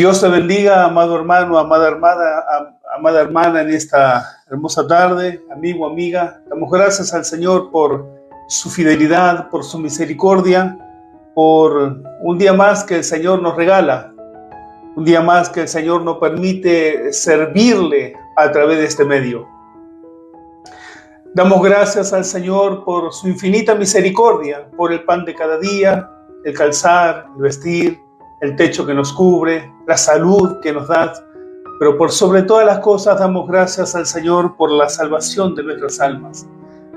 Dios te bendiga, amado hermano, amada hermana, en esta hermosa tarde, amigo, amiga. Damos gracias al Señor por su fidelidad, por su misericordia, por un día más que el Señor nos regala, un día más que el Señor nos permite servirle a través de este medio. Damos gracias al Señor por su infinita misericordia, por el pan de cada día, el calzar, el vestir, el techo que nos cubre, la salud que nos da, pero por sobre todas las cosas damos gracias al Señor por la salvación de nuestras almas.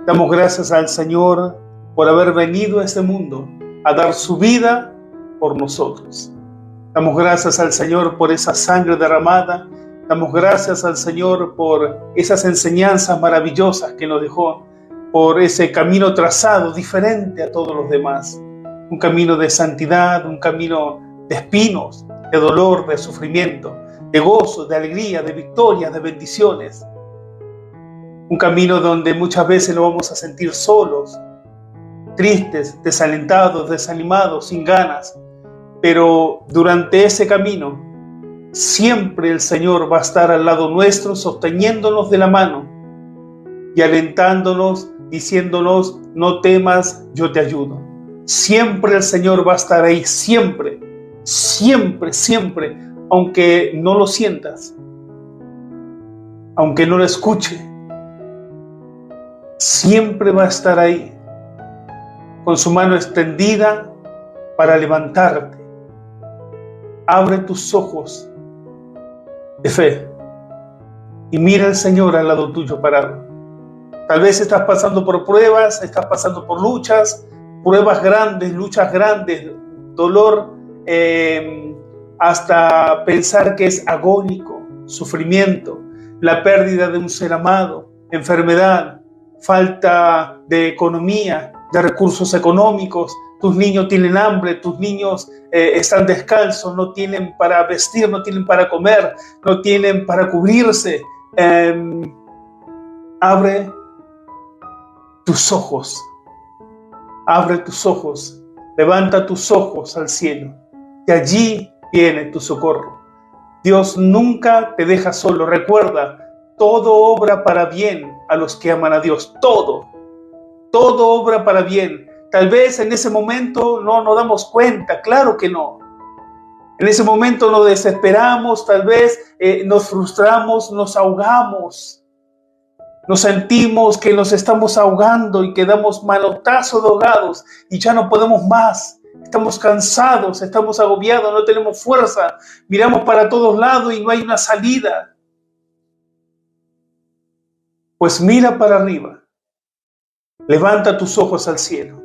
Damos gracias al Señor por haber venido a este mundo a dar su vida por nosotros. Damos gracias al Señor por esa sangre derramada. Damos gracias al Señor por esas enseñanzas maravillosas que nos dejó, por ese camino trazado diferente a todos los demás. Un camino de santidad, un camino de espinos, de dolor, de sufrimiento, de gozo, de alegría, de victorias, de bendiciones. Un camino donde muchas veces nos vamos a sentir solos, tristes, desalentados, desanimados, sin ganas. Pero durante ese camino, siempre el Señor va a estar al lado nuestro, sosteniéndonos de la mano y alentándonos, diciéndonos: no temas, yo te ayudo. Siempre el Señor va a estar ahí, siempre, siempre, siempre, aunque no lo sientas, aunque no lo escuche, siempre va a estar ahí, con su mano extendida para levantarte. Abre tus ojos de fe y mira al Señor al lado tuyo parado. Tal vez estás pasando por pruebas, estás pasando por luchas grandes, dolor, hasta pensar que es agónico, sufrimiento, la pérdida de un ser amado, enfermedad, falta de economía, de recursos económicos. Tus niños tienen hambre, tus niños están descalzos, no tienen para vestir, no tienen para comer, no tienen para cubrirse. Abre tus ojos, levanta tus ojos al cielo, de allí viene tu socorro. Dios nunca te deja solo. Recuerda, todo obra para bien a los que aman a Dios. Todo obra para bien. Tal vez en ese momento no nos damos cuenta, claro que no. En ese momento nos desesperamos, tal vez nos frustramos, nos ahogamos. Nos sentimos que nos estamos ahogando y quedamos manotazos de ahogados y ya no podemos más. Estamos cansados, estamos agobiados, no tenemos fuerza. Miramos para todos lados y no hay una salida. Pues mira para arriba. Levanta tus ojos al cielo.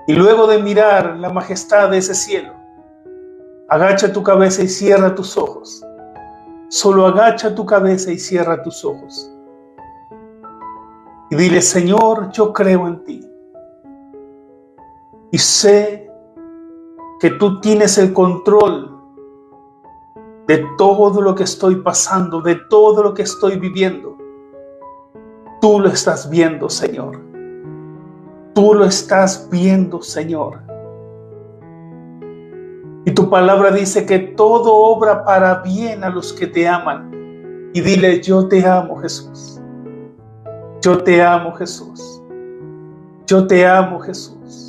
Y luego de mirar la majestad de ese cielo, agacha tu cabeza y cierra tus ojos. Solo agacha tu cabeza y cierra tus ojos. Y dile: Señor, yo creo en ti. Y sé que tú tienes el control de todo lo que estoy pasando, de todo lo que estoy viviendo. Tú lo estás viendo, Señor. Tú lo estás viendo, Señor. Y tu palabra dice que todo obra para bien a los que te aman. Y dile: yo te amo, Jesús. Yo te amo, Jesús. Yo te amo, Jesús.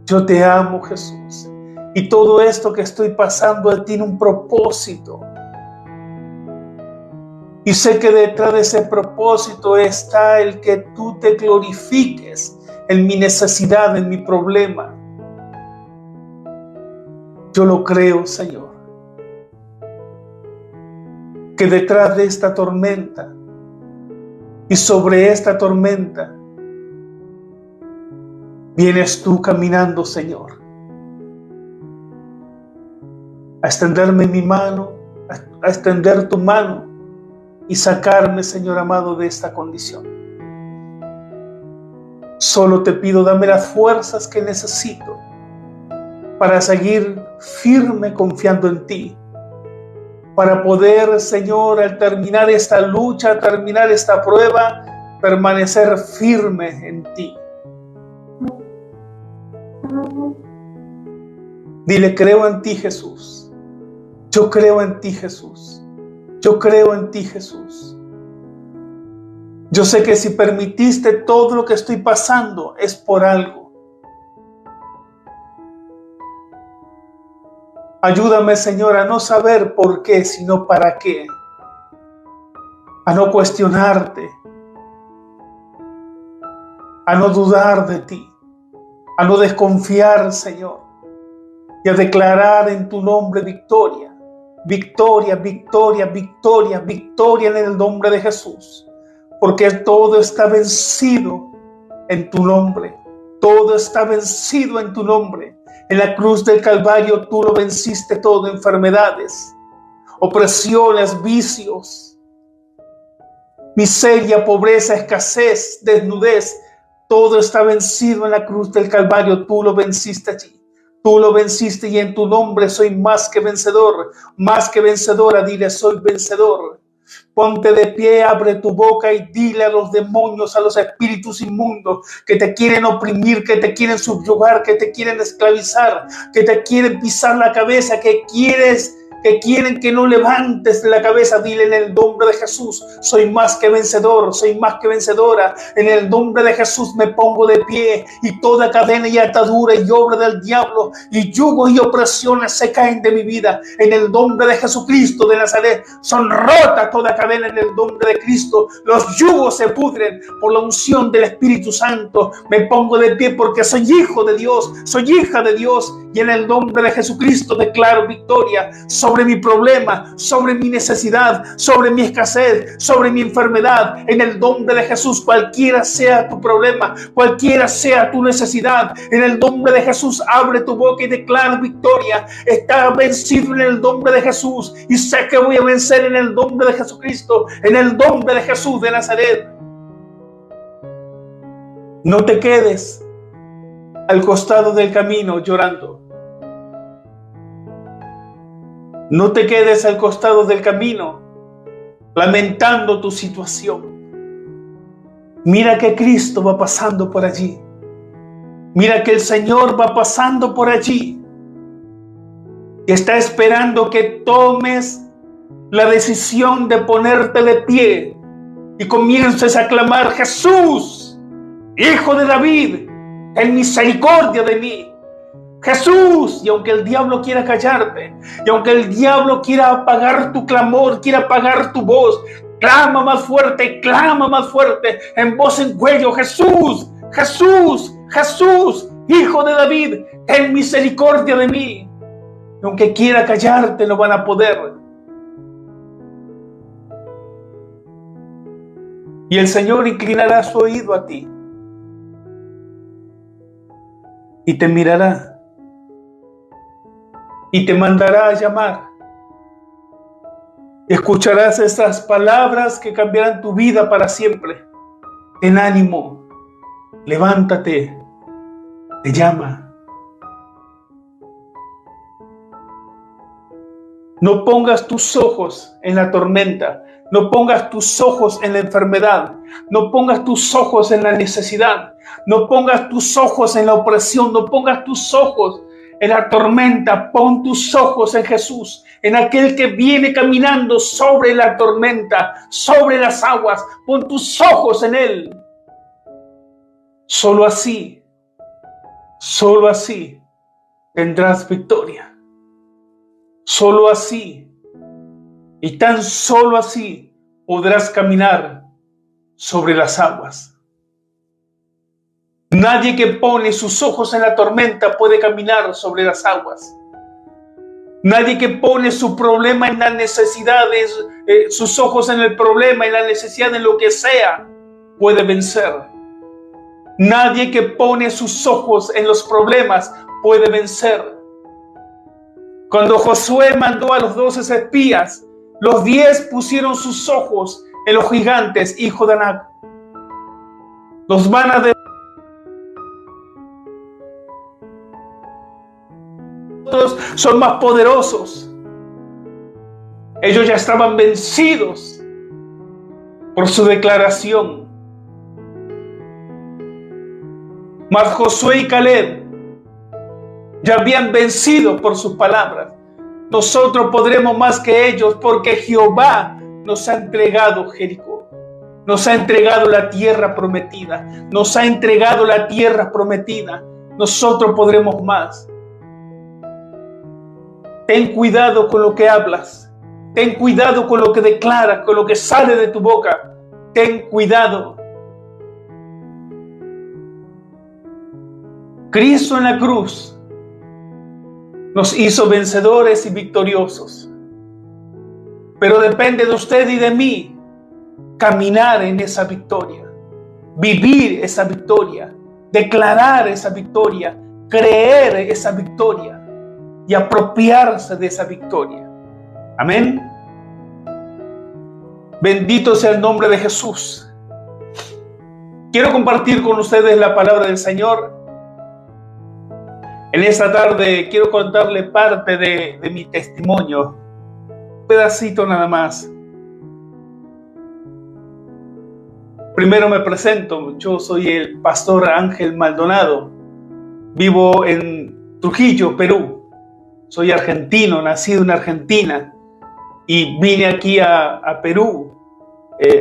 Yo te amo, Jesús. Y todo esto que estoy pasando tiene un propósito. Y sé que detrás de ese propósito está el que tú te glorifiques en mi necesidad, en mi problema. Yo lo creo, Señor, que detrás de esta tormenta y sobre esta tormenta vienes tú caminando, Señor, a extenderme mi mano, a extender tu mano y sacarme, Señor amado, de esta condición. Solo te pido, dame las fuerzas que necesito para seguir firme confiando en ti, para poder, Señor, al terminar esta lucha, al terminar esta prueba, permanecer firme en ti. Dile: creo en ti, Jesús. Yo creo en ti, Jesús. Yo creo en ti, Jesús. Yo sé que si permitiste todo lo que estoy pasando es por algo. Ayúdame, Señor, a no saber por qué, sino para qué. A no cuestionarte, a no dudar de ti, a no desconfiar, Señor, y a declarar en tu nombre victoria. Victoria, victoria, victoria, victoria en el nombre de Jesús. Porque todo está vencido en tu nombre. Todo está vencido en tu nombre. En la cruz del Calvario tú lo venciste todo, enfermedades, opresiones, vicios, miseria, pobreza, escasez, desnudez. Todo está vencido en la cruz del Calvario. Tú lo venciste allí. Tú lo venciste y en tu nombre soy más que vencedor, más que vencedora. Dile, soy vencedor. Ponte de pie, abre tu boca y dile a los demonios, a los espíritus inmundos que te quieren oprimir, que te quieren subyugar, que te quieren esclavizar, que te quieren pisar la cabeza, que quieren que no levantes la cabeza. Dile en el nombre de Jesús, soy más que vencedor, soy más que vencedora. En el nombre de Jesús me pongo de pie y toda cadena y atadura y obra del diablo y yugos y opresiones se caen de mi vida. En el nombre de Jesucristo de Nazaret son rotas toda cadena en el nombre de Cristo. Los yugos se pudren por la unción del Espíritu Santo. Me pongo de pie porque soy hijo de Dios, soy hija de Dios y en el nombre de Jesucristo declaro victoria sobre mi problema, sobre mi necesidad, sobre mi escasez, sobre mi enfermedad. En el nombre de Jesús, cualquiera sea tu problema, cualquiera sea tu necesidad, en el nombre de Jesús, abre tu boca y declara victoria. Está vencido en el nombre de Jesús y sé que voy a vencer en el nombre de Jesucristo, en el nombre de Jesús de Nazaret. No te quedes al costado del camino llorando. No te quedes al costado del camino lamentando tu situación. Mira que Cristo va pasando por allí. Mira que el Señor va pasando por allí. Y está esperando que tomes la decisión de ponerte de pie y comiences a clamar: Jesús, Hijo de David, ten misericordia de mí. Jesús, y aunque el diablo quiera callarte, y aunque el diablo quiera apagar tu clamor, quiera apagar tu voz, clama más fuerte, en voz en cuello: Jesús, Jesús, Jesús, Hijo de David, ten misericordia de mí. Y aunque quiera callarte, no van a poder. Y el Señor inclinará su oído a ti y te mirará y te mandará a llamar. Escucharás estas palabras que cambiarán tu vida para siempre. Ten ánimo, levántate, te llama. No pongas tus ojos en la tormenta, no pongas tus ojos en la enfermedad, no pongas tus ojos en la necesidad, no pongas tus ojos en la opresión, no pongas tus ojos en la tormenta. Pon tus ojos en Jesús, en aquel que viene caminando sobre la tormenta, sobre las aguas. Pon tus ojos en Él. Solo así tendrás victoria. Solo así, y tan solo así, podrás caminar sobre las aguas. Nadie que pone sus ojos en la tormenta puede caminar sobre las aguas. Nadie que pone su problema en las necesidades, sus ojos en el problema, en la necesidad, en lo que sea, puede vencer. Nadie que pone sus ojos en los problemas puede vencer. Cuando Josué mandó a los 12 espías, los 10 pusieron sus ojos en los gigantes, hijo de Anac. Los manas de nosotros son más poderosos. Ellos ya estaban vencidos por su declaración. Mas Josué y Caleb ya habían vencido por sus palabras. Nosotros podremos más que ellos porque Jehová nos ha entregado Jericó. Nos ha entregado la tierra prometida. Nos ha entregado la tierra prometida. Nosotros podremos más. Ten cuidado con lo que hablas. Ten cuidado con lo que declaras, con lo que sale de tu boca. Ten cuidado. Cristo en la cruz nos hizo vencedores y victoriosos. Pero depende de usted y de mí caminar en esa victoria, vivir esa victoria, declarar esa victoria, creer esa victoria y apropiarse de esa victoria. Amén. Bendito sea el nombre de Jesús. Quiero compartir con ustedes la palabra del Señor. En esta tarde quiero contarle parte de mi testimonio, un pedacito nada más. Primero me presento, yo soy el pastor Ángel Maldonado, vivo en Trujillo, Perú. Soy argentino, nacido en Argentina y vine aquí a Perú.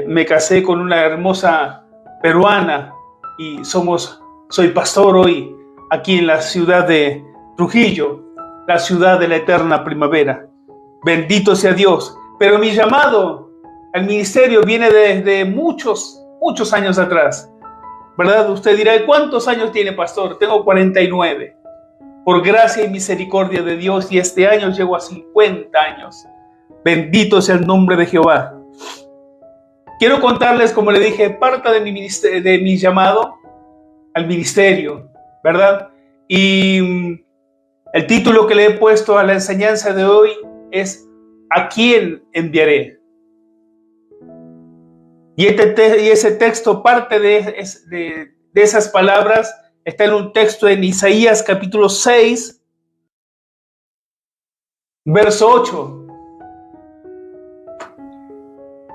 Me casé con una hermosa peruana y soy pastor hoy aquí en la ciudad de Trujillo, la ciudad de la eterna primavera. Bendito sea Dios. Pero mi llamado al ministerio viene desde muchos años atrás, ¿verdad? Usted dirá, ¿cuántos años tiene, pastor? Tengo 49. Por gracia y misericordia de Dios, y este año llego a 50 años. Bendito sea el nombre de Jehová. Quiero contarles, como le dije, parte de mi llamado al ministerio, ¿verdad? Y el título que le he puesto a la enseñanza de hoy es ¿a quién enviaré? Y ese texto, parte de esas palabras, está en un texto en Isaías capítulo 6, verso 8.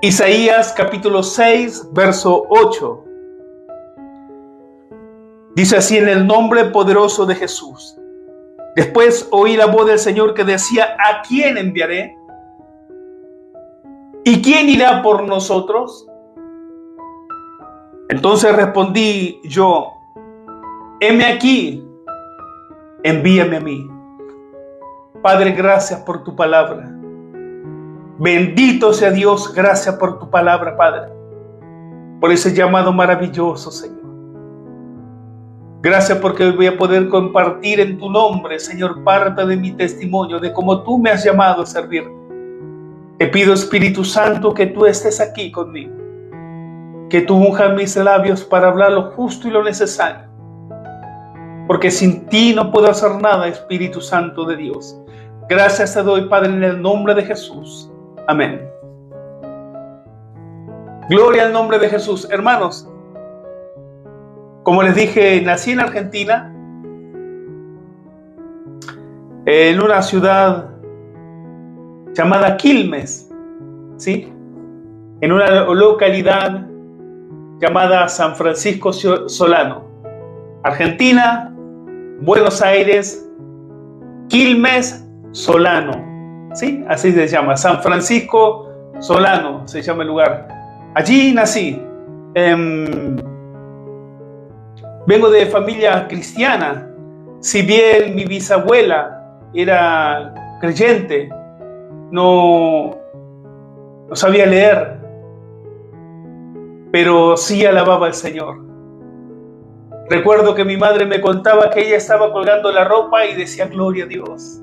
Isaías capítulo 6, verso 8. Dice así: en el nombre poderoso de Jesús. Después oí la voz del Señor que decía: ¿a quién enviaré? ¿Y quién irá por nosotros? Entonces respondí yo: heme aquí, envíame a mí. Padre, gracias por tu palabra. Bendito sea Dios, gracias por tu palabra, Padre, por ese llamado maravilloso, Señor. Gracias porque hoy voy a poder compartir en tu nombre, Señor, parte de mi testimonio, de cómo tú me has llamado a servir. Te pido, Espíritu Santo, que tú estés aquí conmigo, que tú unjas mis labios para hablar lo justo y lo necesario, porque sin ti no puedo hacer nada, Espíritu Santo de Dios. Gracias te doy, Padre, en el nombre de Jesús. Amén. Gloria al nombre de Jesús. Hermanos, como les dije, nací en Argentina, en una ciudad llamada Quilmes, ¿sí? En una localidad llamada San Francisco Solano. Argentina, Buenos Aires, Quilmes, Solano, ¿sí? Así se llama, San Francisco Solano se llama el lugar. Allí nací. Vengo de familia cristiana. Si bien mi bisabuela era creyente, no sabía leer, pero sí alababa al Señor. Recuerdo que mi madre me contaba que ella estaba colgando la ropa y decía gloria a Dios.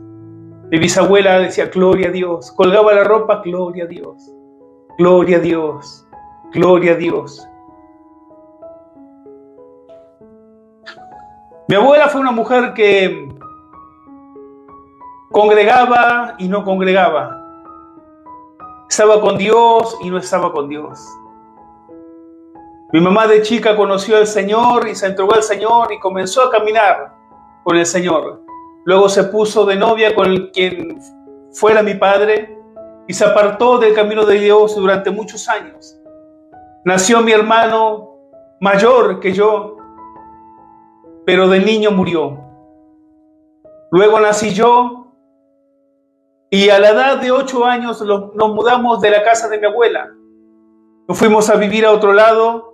Mi bisabuela decía gloria a Dios. Colgaba la ropa, gloria a Dios. Gloria a Dios. Gloria a Dios. Mi abuela fue una mujer que congregaba y no congregaba. Estaba con Dios y no estaba con Dios. Mi mamá de chica conoció al Señor y se entregó al Señor y comenzó a caminar con el Señor. Luego se puso de novia con quien fuera mi padre y se apartó del camino de Dios durante muchos años. Nació mi hermano mayor que yo, pero de niño murió. Luego nací yo Y a la edad de 8 años nos mudamos de la casa de mi abuela. Nos fuimos a vivir a otro lado.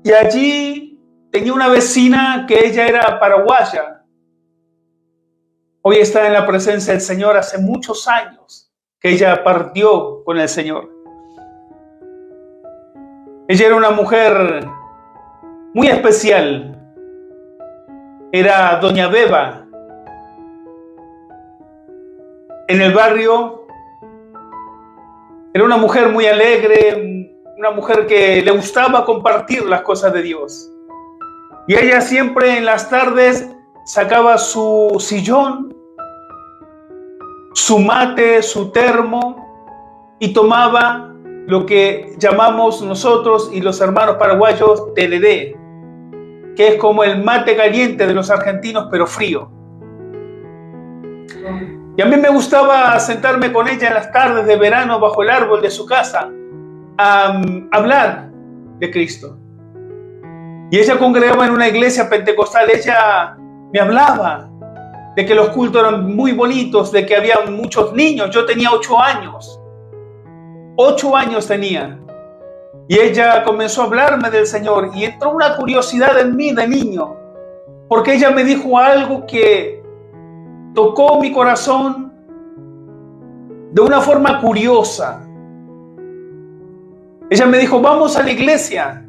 Y allí tenía una vecina que ella era paraguaya. Hoy está en la presencia del Señor. Hace muchos años que ella partió con el Señor. Ella era una mujer muy especial. Era doña Beba. En el barrio era una mujer muy alegre, una mujer que le gustaba compartir las cosas de Dios. Y ella siempre en las tardes sacaba su sillón, su mate, su termo y tomaba lo que llamamos nosotros y los hermanos paraguayos tereré, que es como el mate caliente de los argentinos pero frío. Y a mí me gustaba sentarme con ella en las tardes de verano bajo el árbol de su casa a hablar de Cristo. Y ella congregaba en una iglesia pentecostal. Ella me hablaba de que los cultos eran muy bonitos, de que había muchos niños. Yo tenía 8 años. 8 años tenía. Y ella comenzó a hablarme del Señor y entró una curiosidad en mí de niño, porque ella me dijo algo que tocó mi corazón de una forma curiosa. Ella me dijo: vamos a la iglesia,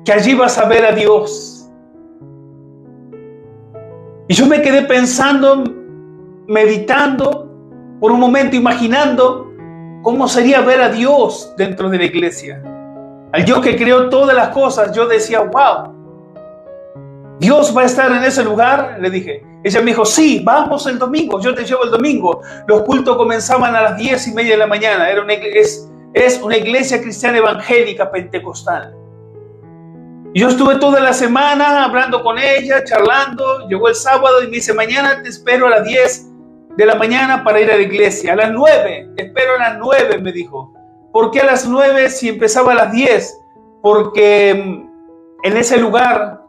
que allí vas a ver a Dios. Y yo me quedé pensando, meditando por un momento, imaginando cómo sería ver a Dios dentro de la iglesia. Al Dios que creó todas las cosas. Yo decía: wow, ¿Dios va a estar en ese lugar? Le dije. Ella me dijo: sí, vamos el domingo, yo te llevo el domingo. Los cultos comenzaban a las 10:30 de la mañana. Es una iglesia cristiana evangélica pentecostal. Y yo estuve toda la semana hablando con ella, charlando. Llegó el sábado y me dice: mañana te espero a las 10 de la mañana para ir a la iglesia. A las 9, te espero a las 9, me dijo. ¿Por qué a las 9 si empezaba a las 10? Porque en ese lugar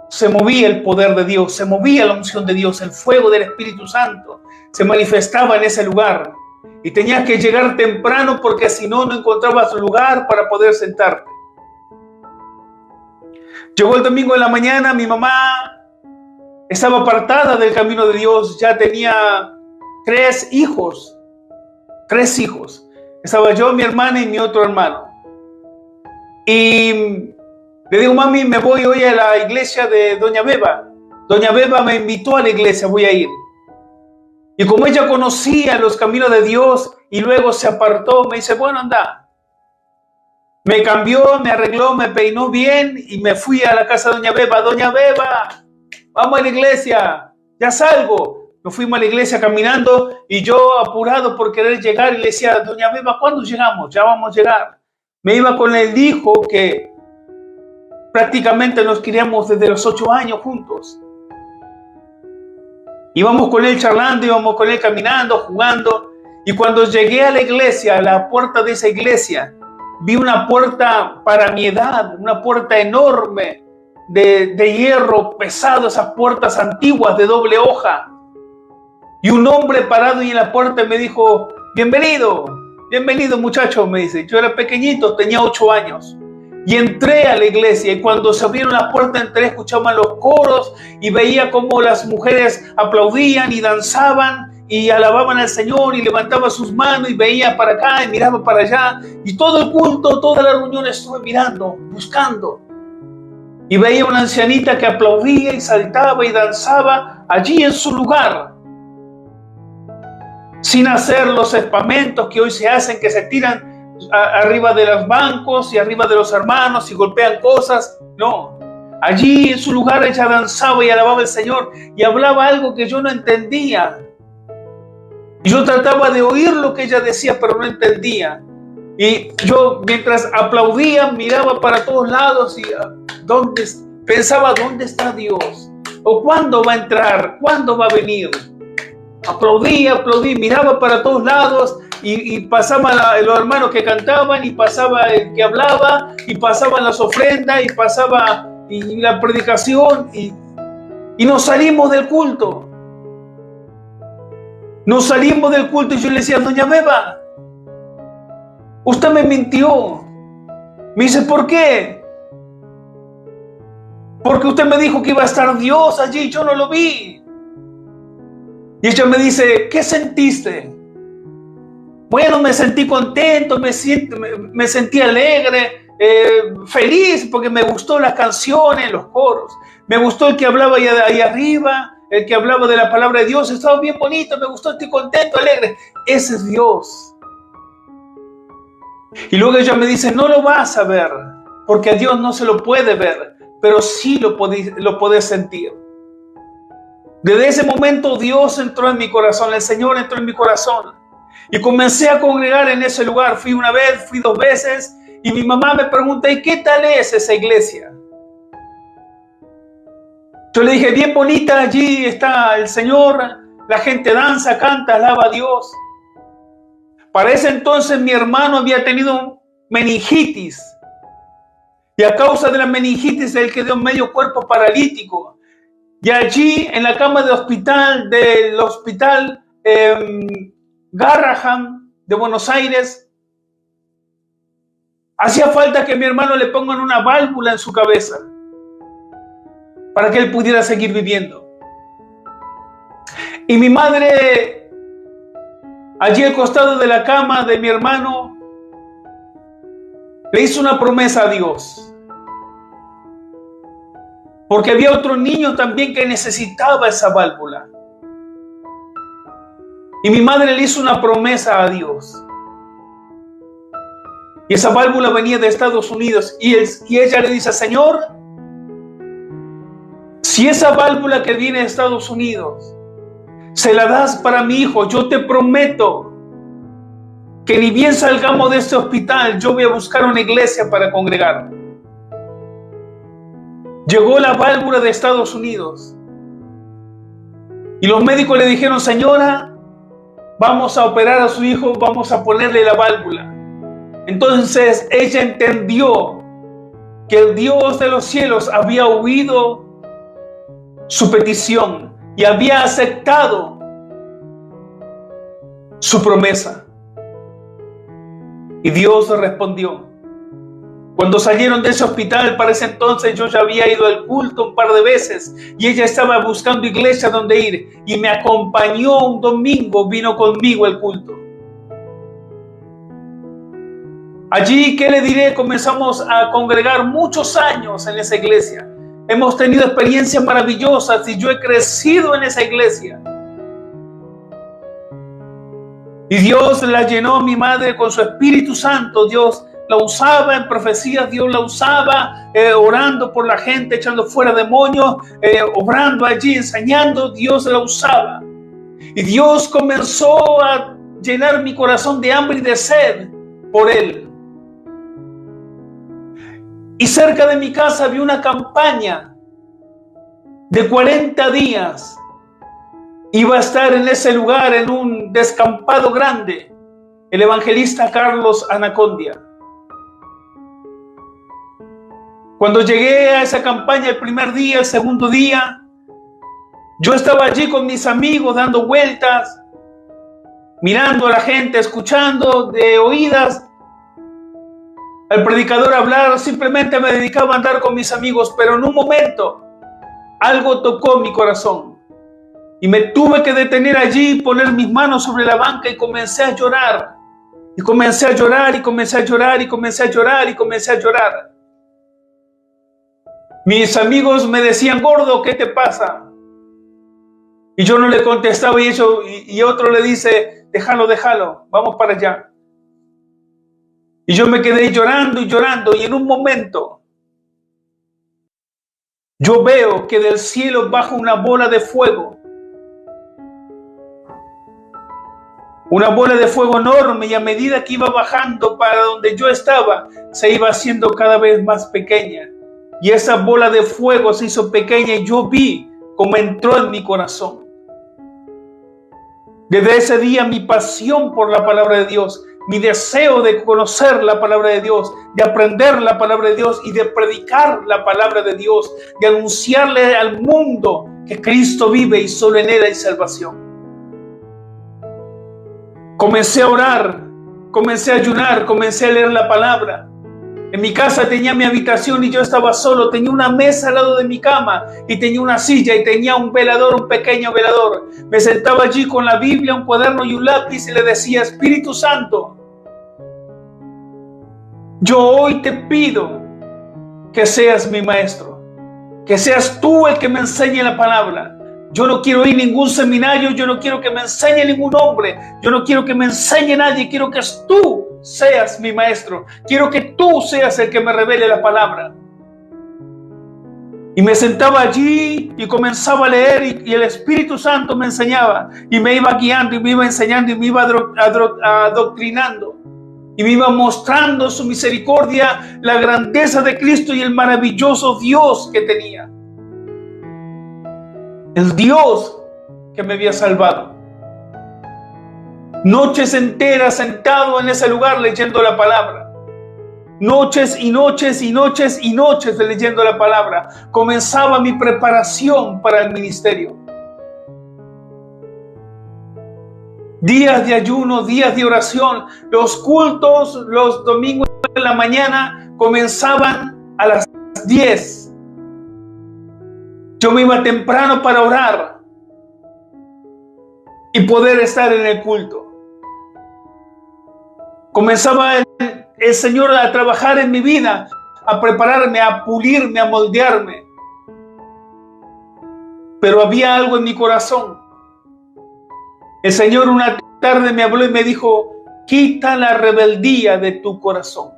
se movía el poder de Dios, se movía la unción de Dios, el fuego del Espíritu Santo se manifestaba en ese lugar. Y tenías que llegar temprano porque si no, no encontrabas lugar para poder sentarte. Llegó el domingo en la mañana, mi mamá estaba apartada del camino de Dios, ya tenía 3 hijos. 3 hijos. Estaba yo, mi hermana y mi otro hermano. Y le digo: mami, me voy hoy a la iglesia de doña Beba. Doña Beba me invitó a la iglesia, voy a ir. Y como ella conocía los caminos de Dios y luego se apartó, me dice: bueno, anda. Me cambió, me arregló, me peinó bien y me fui a la casa de doña Beba. Doña Beba, vamos a la iglesia, ya salgo. Nos fuimos a la iglesia caminando y yo apurado por querer llegar y le decía: doña Beba, ¿cuándo llegamos? Ya vamos a llegar. Me iba con el hijo que prácticamente nos criamos desde los 8 años juntos. Íbamos con él charlando, íbamos con él caminando, jugando. Y cuando llegué a la iglesia, a la puerta de esa iglesia, vi una puerta para mi edad, una puerta enorme de hierro pesado, esas puertas antiguas de doble hoja. Y un hombre parado ahí en la puerta me dijo: bienvenido, bienvenido muchacho, me dice. Yo era pequeñito, tenía 8 años. Y entré a la iglesia y cuando se abrieron las puertas entré, escuchaban los coros y veía cómo las mujeres aplaudían y danzaban y alababan al Señor y levantaban sus manos y veía para acá y miraba para allá. Y todo el culto, toda la reunión estuve mirando, buscando. Y veía una ancianita que aplaudía y saltaba y danzaba allí en su lugar, sin hacer los espamentos que hoy se hacen, que se tiran arriba de los bancos y arriba de los hermanos y golpean cosas. No, allí en su lugar ella danzaba y alababa al Señor y hablaba algo que yo no entendía. Y yo trataba de oír lo que ella decía, pero no entendía. Y yo mientras aplaudía miraba para todos lados y pensaba: ¿dónde está Dios? ¿O cuándo va a entrar? ¿Cuándo va a venir? Aplaudí, miraba para todos lados y pasaban los hermanos que cantaban y pasaba el que hablaba y pasaban las ofrendas y pasaba y la predicación y nos salimos del culto. Nos salimos del culto y yo le decía, doña Beba, usted me mintió. Me dice, ¿por qué? Porque usted me dijo que iba a estar Dios allí, yo no lo vi. Y ella me dice, ¿qué sentiste? Bueno, me sentí contento, me sentí alegre, feliz, porque me gustó las canciones, los coros. Me gustó el que hablaba ahí arriba, el que hablaba de la palabra de Dios. Estaba bien bonito, me gustó, estoy contento, alegre. Ese es Dios. Y luego ella me dice, no lo vas a ver, porque a Dios no se lo puede ver, pero sí lo podés sentir. Desde ese momento Dios entró en mi corazón, el Señor entró en mi corazón. Y comencé a congregar en ese lugar. Fui una vez, fui 2 veces, y mi mamá me pregunta, ¿y qué tal es esa iglesia? Yo le dije, bien bonita, allí está el Señor, la gente danza, canta, alaba a Dios. Para ese entonces mi hermano había tenido meningitis. Y a causa de la meningitis él quedó medio cuerpo paralítico. Y allí en la cama del hospital Garrahan de Buenos Aires, hacía falta que mi hermano le pongan una válvula en su cabeza para que él pudiera seguir viviendo. Y mi madre, allí al costado de la cama de mi hermano, le hizo una promesa a Dios. Porque había otro niño también que necesitaba esa válvula. Y mi madre le hizo una promesa a Dios. Y esa válvula venía de Estados Unidos. Y ella le dice, Señor, si esa válvula que viene de Estados Unidos se la das para mi hijo, yo te prometo que ni bien salgamos de este hospital, yo voy a buscar una iglesia para congregar. Llegó la válvula de Estados Unidos. Y los médicos le dijeron, señora, vamos a operar a su hijo, vamos a ponerle la válvula. Entonces ella entendió que el Dios de los cielos había oído su petición y había aceptado su promesa. Y Dios respondió. Cuando salieron de ese hospital, para ese entonces yo ya había ido al culto un par de veces y ella estaba buscando iglesia donde ir y me acompañó un domingo, vino conmigo al culto. Allí, ¿qué le diré? Comenzamos a congregar muchos años en esa iglesia. Hemos tenido experiencias maravillosas y yo he crecido en esa iglesia. Y Dios la llenó a mi madre con su Espíritu Santo. Dios la usaba en profecías, Dios la usaba orando por la gente, echando fuera demonios, obrando allí, enseñando. Dios la usaba. Y Dios comenzó a llenar mi corazón de hambre y de sed por Él. Y cerca de mi casa había una campaña de 40 días. Iba a estar en ese lugar, en un descampado grande, el evangelista Carlos Anacondia. Cuando llegué a esa campaña el primer día, el segundo día, yo estaba allí con mis amigos dando vueltas, mirando a la gente, escuchando de oídas al predicador hablar. Simplemente me dedicaba a andar con mis amigos, pero en un momento algo tocó mi corazón y me tuve que detener allí, poner mis manos sobre la banca y comencé a llorar. Y comencé a llorar y comencé a llorar y comencé a llorar y comencé a llorar. Mis amigos me decían, gordo, ¿qué te pasa? Y yo no le contestaba y otro le dice, déjalo, vamos para allá. Y yo me quedé llorando y llorando y en un momento yo veo que del cielo baja una bola de fuego. Una bola de fuego enorme y a medida que iba bajando para donde yo estaba, se iba haciendo cada vez más pequeña. Y esa bola de fuego se hizo pequeña y yo vi cómo entró en mi corazón. Desde ese día mi pasión por la palabra de Dios, mi deseo de conocer la palabra de Dios, de aprender la palabra de Dios y de predicar la palabra de Dios, de anunciarle al mundo que Cristo vive y solo en Él hay salvación. Comencé a orar, comencé a ayunar, comencé a leer la palabra. En mi casa tenía mi habitación y yo estaba solo. Tenía una mesa al lado de mi cama y tenía una silla y tenía un velador, un pequeño velador. Me sentaba allí con la Biblia, un cuaderno y un lápiz y le decía: Espíritu Santo, yo hoy te pido que seas mi maestro, que seas tú el que me enseñe la palabra. Yo no quiero ir a ningún seminario, yo no quiero que me enseñe ningún hombre, yo no quiero que me enseñe nadie, quiero que tú seas mi maestro, quiero que tú seas el que me revele la palabra. Y me sentaba allí y comenzaba a leer y el Espíritu Santo me enseñaba y me iba guiando y me iba enseñando y me iba adoctrinando y me iba mostrando su misericordia, la grandeza de Cristo y el maravilloso Dios que tenía. El Dios que me había salvado. Noches enteras sentado en ese lugar leyendo la palabra. Noches y noches y noches y noches de leyendo la palabra. Comenzaba mi preparación para el ministerio. Días de ayuno, días de oración. Los cultos, los domingos de la mañana comenzaban a las 10. Yo me iba temprano para orar y poder estar en el culto. Comenzaba el Señor a trabajar en mi vida, a prepararme, a pulirme, a moldearme. Pero había algo en mi corazón. El Señor una tarde me habló y me dijo: quita la rebeldía de tu corazón.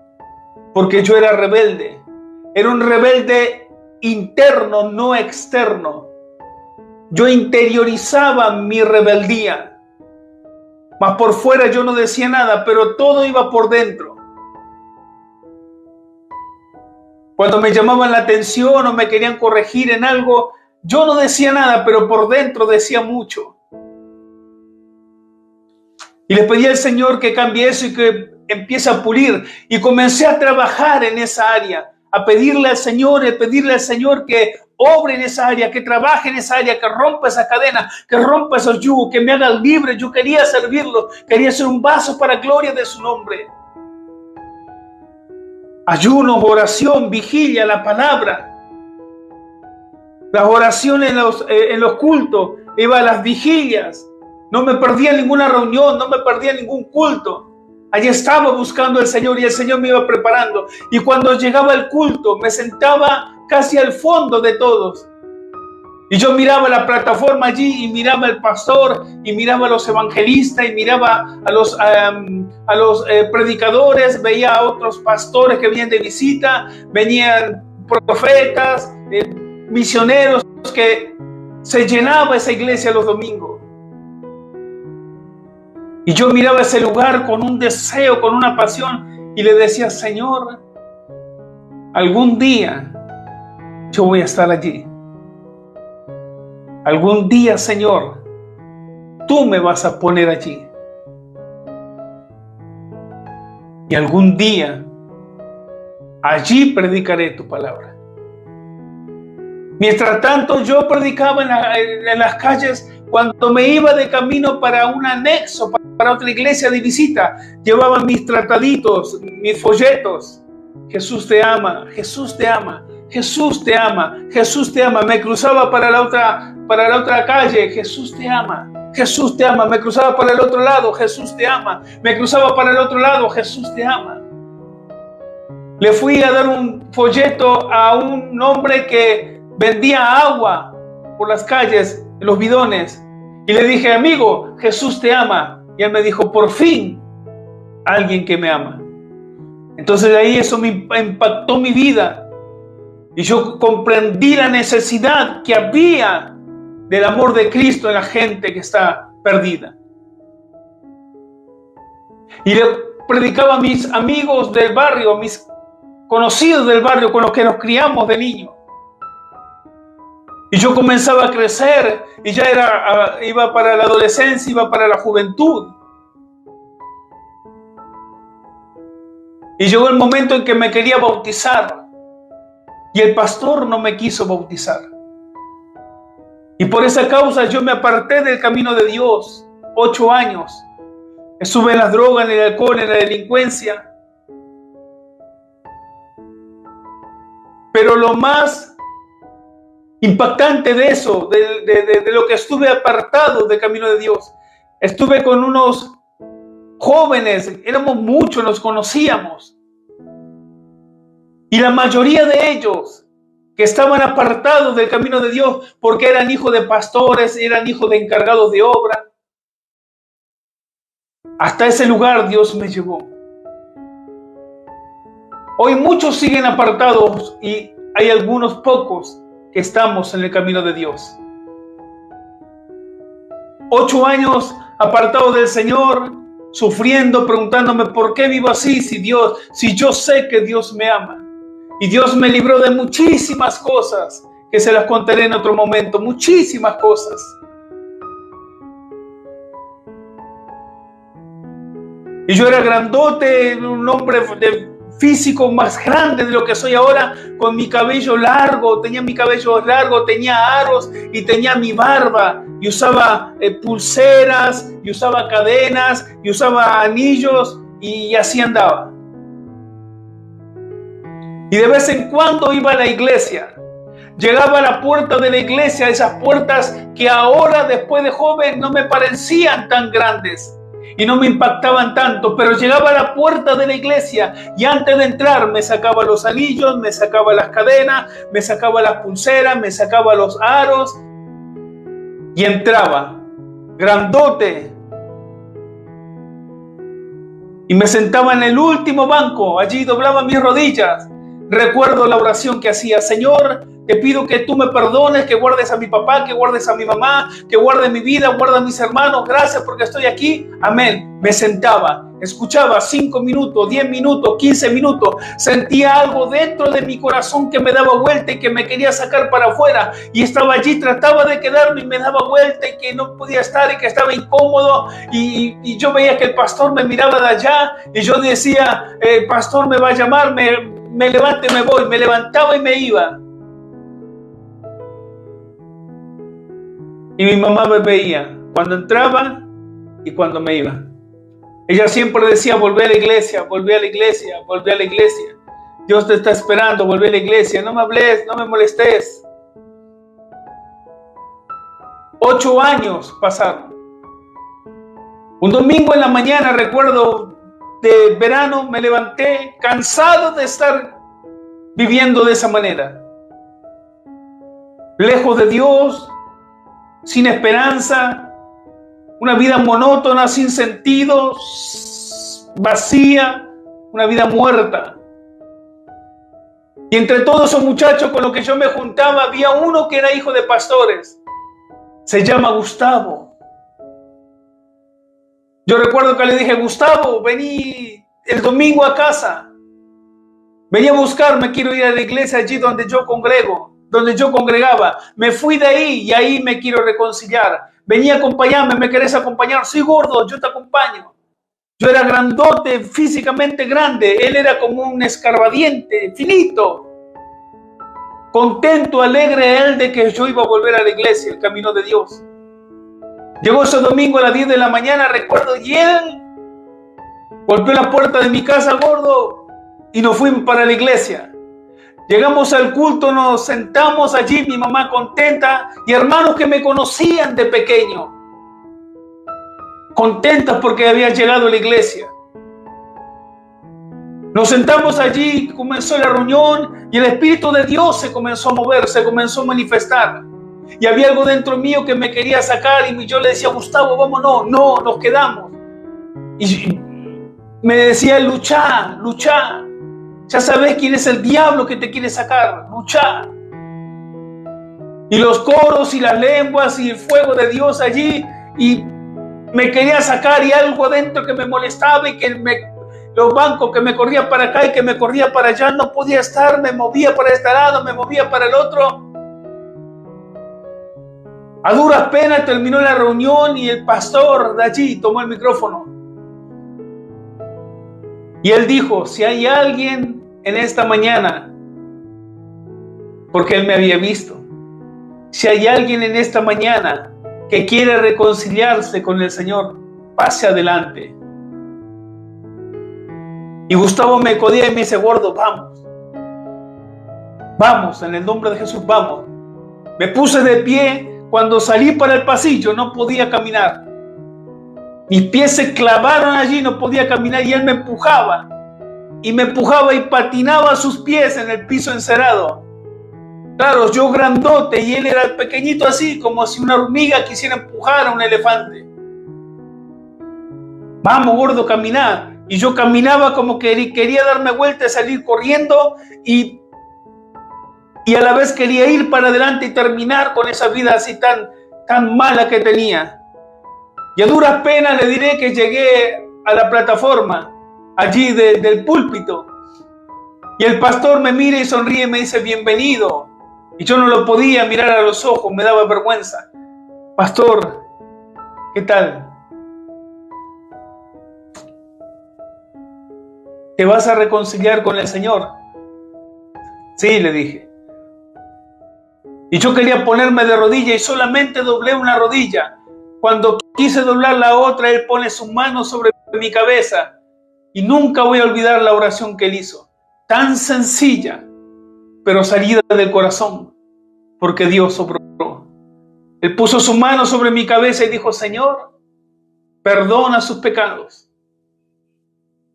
Porque yo era rebelde. Era un rebelde interno, no externo. Yo interiorizaba mi rebeldía. Mas por fuera yo no decía nada, pero todo iba por dentro. Cuando me llamaban la atención o me querían corregir en algo, yo no decía nada, pero por dentro decía mucho. Y le pedí al Señor que cambie eso y que empiece a pulir. Y comencé a trabajar en esa área, a pedirle al Señor que obre en esa área, que trabaje en esa área, que rompa esa cadena, que rompa esos yugos, que me haga libre. Yo quería servirlo, quería ser un vaso para gloria de su nombre. Ayuno, oración, vigilia, la palabra. Las oraciones en los cultos, iba a las vigilias. No me perdía ninguna reunión, no me perdía ningún culto. Allí estaba buscando al Señor y el Señor me iba preparando. Y cuando llegaba el culto, me sentaba casi al fondo de todos. Y yo miraba la plataforma allí y miraba al pastor y miraba a los evangelistas y miraba a los predicadores, veía a otros pastores que venían de visita, venían profetas, misioneros, que se llenaba esa iglesia los domingos. Y yo miraba ese lugar con un deseo, con una pasión y le decía: Señor, algún día yo voy a estar allí. Algún día, Señor, tú me vas a poner allí. Y algún día, allí predicaré tu palabra. Mientras tanto, yo predicaba en las calles. Cuando me iba de camino para un anexo, para otra iglesia de visita, llevaba mis trataditos, mis folletos. Jesús te ama, Jesús te ama, Jesús te ama, Jesús te ama. Me cruzaba para la otra calle: Jesús te ama, Jesús te ama. Me cruzaba para el otro lado: Jesús te ama. Me cruzaba para el otro lado: Jesús te ama. Le fui a dar un folleto a un hombre que vendía agua por las calles, en los bidones, y le dije: amigo, Jesús te ama. Y él me dijo: por fin, alguien que me ama. Entonces de ahí eso me impactó mi vida. Y yo comprendí la necesidad que había del amor de Cristo en la gente que está perdida. Y le predicaba a mis amigos del barrio, a mis conocidos del barrio con los que nos criamos de niños. Y yo comenzaba a crecer y ya iba para la adolescencia, iba para la juventud. Y llegó el momento en que me quería bautizar y el pastor no me quiso bautizar. Y por esa causa yo me aparté del camino de Dios 8 años. Estuve en las drogas, en el alcohol, en la delincuencia. Pero lo más impactante de eso, de lo que estuve apartado del camino de Dios, estuve con unos jóvenes, éramos muchos, nos conocíamos. Y la mayoría de ellos que estaban apartados del camino de Dios porque eran hijos de pastores, eran hijos de encargados de obra. Hasta ese lugar Dios me llevó. Hoy muchos siguen apartados y hay algunos pocos que estamos en el camino de Dios. 8 años apartados del Señor, sufriendo, preguntándome por qué vivo así, si yo sé que Dios me ama. Y Dios me libró de muchísimas cosas que se las contaré en otro momento, muchísimas cosas. Y yo era grandote, un hombre de físico más grande de lo que soy ahora, con mi cabello largo, tenía aros y tenía mi barba, y usaba pulseras, y usaba cadenas, y usaba anillos, y así andaba. Y de vez en cuando iba a la iglesia. Llegaba a la puerta de la iglesia, esas puertas que ahora, después de joven, no me parecían tan grandes y no me impactaban tanto, pero llegaba a la puerta de la iglesia y antes de entrar me sacaba los anillos, me sacaba las cadenas, me sacaba las pulseras, me sacaba los aros y entraba, grandote. Y me sentaba en el último banco, allí doblaba mis rodillas. Recuerdo la oración que hacía: Señor, te pido que tú me perdones, que guardes a mi papá, que guardes a mi mamá, que guarde mi vida, guarda a mis hermanos. Gracias porque estoy aquí. Amén. Me sentaba, escuchaba 5 minutos, 10 minutos, 15 minutos. Sentía algo dentro de mi corazón que me daba vuelta y que me quería sacar para afuera. Y estaba allí, trataba de quedarme y me daba vuelta y que no podía estar y que estaba incómodo. Y yo veía que el pastor me miraba de allá y yo decía: el pastor me va a llamar, me levanto y me voy. Me levantaba y me iba. Y mi mamá me veía cuando entraba y cuando me iba. Ella siempre decía: volvé a la iglesia, volvé a la iglesia, volvé a la iglesia. Dios te está esperando, volvé a la iglesia. No me hables, no me molestes. 8 años pasaron. Un domingo en la mañana, recuerdo, de verano, me levanté cansado de estar viviendo de esa manera. Lejos de Dios, sin esperanza, una vida monótona, sin sentido, vacía, una vida muerta. Y entre todos esos muchachos con los que yo me juntaba, había uno que era hijo de pastores. Se llama Gustavo. Yo recuerdo que le dije: Gustavo, vení el domingo a casa. Vení a buscarme, quiero ir a la iglesia allí donde yo congregaba. Me fui de ahí y ahí me quiero reconciliar. Vení a acompañarme, ¿me querés acompañar? Soy gordo, yo te acompaño. Yo era grandote, físicamente grande. Él era como un escarbadiente, finito. Contento, alegre él de que yo iba a volver a la iglesia, el camino de Dios. Llegó ese domingo a las 10 de la mañana, recuerdo, y él golpeó la puerta de mi casa: gordo, y nos fuimos para la iglesia. Llegamos al culto, nos sentamos allí, mi mamá contenta, y hermanos que me conocían de pequeño, contentos porque había llegado a la iglesia. Nos sentamos allí, comenzó la reunión, y el Espíritu de Dios se comenzó a mover, se comenzó a manifestar. Y había algo dentro mío que me quería sacar, y yo le decía: Gustavo, vámonos. No, nos quedamos. Y me decía: lucha. Ya sabes quién es el diablo que te quiere sacar, lucha. Y los coros y las lenguas y el fuego de Dios allí, y me quería sacar, y algo adentro que me molestaba y los bancos que me corría para acá y que me corría para allá, no podía estar, me movía para este lado, me movía para el otro. A duras penas terminó la reunión y el pastor de allí tomó el micrófono. Y él dijo: si hay alguien en esta mañana, porque él me había visto, si hay alguien en esta mañana que quiere reconciliarse con el Señor, pase adelante. Y Gustavo me codea y me dice, gordo, vamos. Vamos, en el nombre de Jesús, vamos. Me puse de pie. Cuando salí para el pasillo no podía caminar. Mis pies se clavaron allí, no podía caminar y él me empujaba. Y me empujaba y patinaba sus pies en el piso encerado. Claro, yo grandote y él era pequeñito así, como si una hormiga quisiera empujar a un elefante. Vamos, gordo, caminá. Y yo caminaba como que quería darme vuelta y salir corriendo y a la vez quería ir para adelante y terminar con esa vida así tan mala que tenía. Y a duras penas le diré que llegué a la plataforma, allí del púlpito. Y el pastor me mira y sonríe y me dice, bienvenido. Y yo no lo podía mirar a los ojos, me daba vergüenza. Pastor, ¿qué tal? ¿Te vas a reconciliar con el Señor? Sí, le dije. Y yo quería ponerme de rodilla y solamente doblé una rodilla. Cuando quise doblar la otra, Él pone su mano sobre mi cabeza. Y nunca voy a olvidar la oración que Él hizo. Tan sencilla, pero salida del corazón, porque Dios obró. Él puso su mano sobre mi cabeza y dijo, Señor, perdona sus pecados.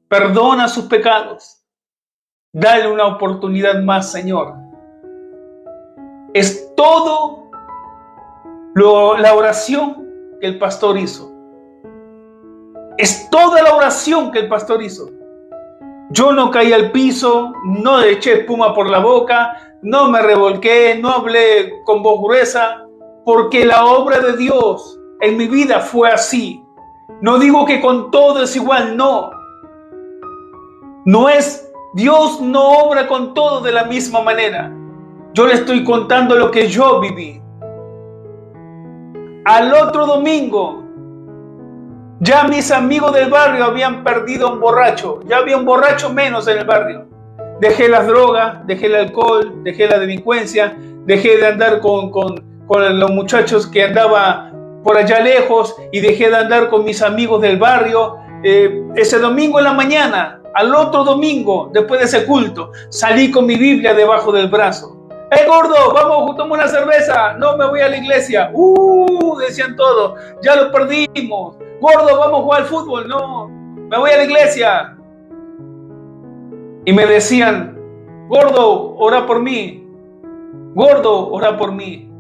Perdona sus pecados. Dale una oportunidad más, Señor. Es todo la oración que el pastor hizo. Es toda la oración que el pastor hizo. Yo no caí al piso, no eché espuma por la boca, no me revolqué, no hablé con voz gruesa, porque la obra de Dios en mi vida fue así. No digo que con todo es igual, no. Dios no obra con todo de la misma manera. Yo le estoy contando lo que yo viví. Al otro domingo, ya mis amigos del barrio habían perdido a un borracho. Ya había un borracho menos en el barrio. Dejé las drogas, dejé el alcohol, dejé la delincuencia, dejé de andar con los muchachos que andaba por allá lejos y dejé de andar con mis amigos del barrio. Ese domingo en la mañana, al otro domingo, después de ese culto, salí con mi Biblia debajo del brazo. ¡Hey, gordo! Vamos, toma una cerveza. No, me voy a la iglesia. Decían todos. Ya lo perdimos. Gordo, vamos a jugar al fútbol. No, me voy a la iglesia. Y me decían, gordo, ora por mí. Gordo, ora por mí.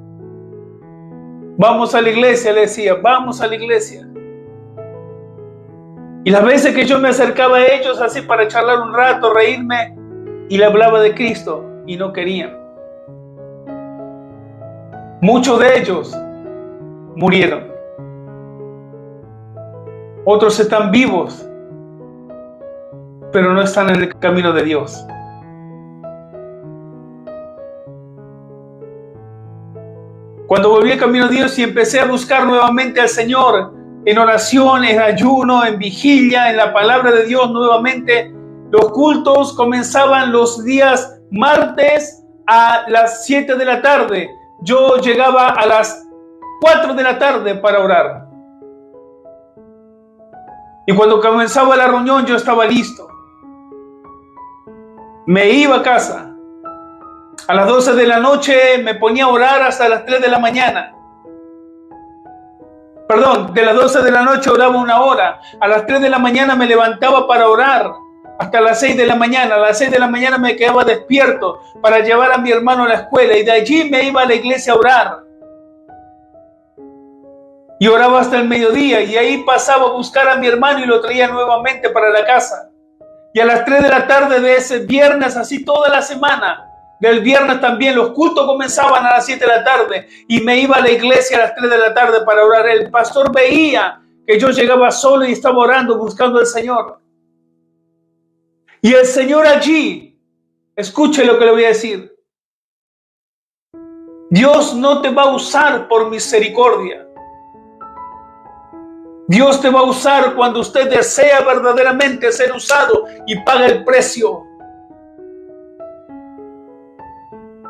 Vamos a la iglesia, le decía, vamos a la iglesia. Y las veces que yo me acercaba a ellos así para charlar un rato, reírme, y le hablaba de Cristo, y no querían. Muchos de ellos murieron. Otros están vivos, pero no están en el camino de Dios. Cuando volví al camino de Dios y empecé a buscar nuevamente al Señor en oración, en ayuno, en vigilia, en la palabra de Dios nuevamente, los cultos comenzaban los días martes a las 7 de la tarde. Yo llegaba a las 4 de la tarde para orar. Y cuando comenzaba la reunión yo estaba listo. Me iba a casa. A las 12 de la noche me ponía a orar hasta las 3 de la mañana. Perdón, de las 12 de la noche oraba 1 hora. A las 3 de la mañana me levantaba para orar hasta las 6 de la mañana. A las 6 de la mañana me quedaba despierto para llevar a mi hermano a la escuela y de allí me iba a la iglesia a orar. Y oraba hasta el mediodía y ahí pasaba a buscar a mi hermano y lo traía nuevamente para la casa. Y a las 3 de la tarde de ese viernes, así toda la semana, del viernes también, los cultos comenzaban a las 7 de la tarde y me iba a la iglesia a las 3 de la tarde para orar. El pastor veía que yo llegaba solo y estaba orando, buscando al Señor. Y el Señor allí, escuche lo que le voy a decir. Dios no te va a usar por misericordia. Dios te va a usar cuando usted desea verdaderamente ser usado y paga el precio.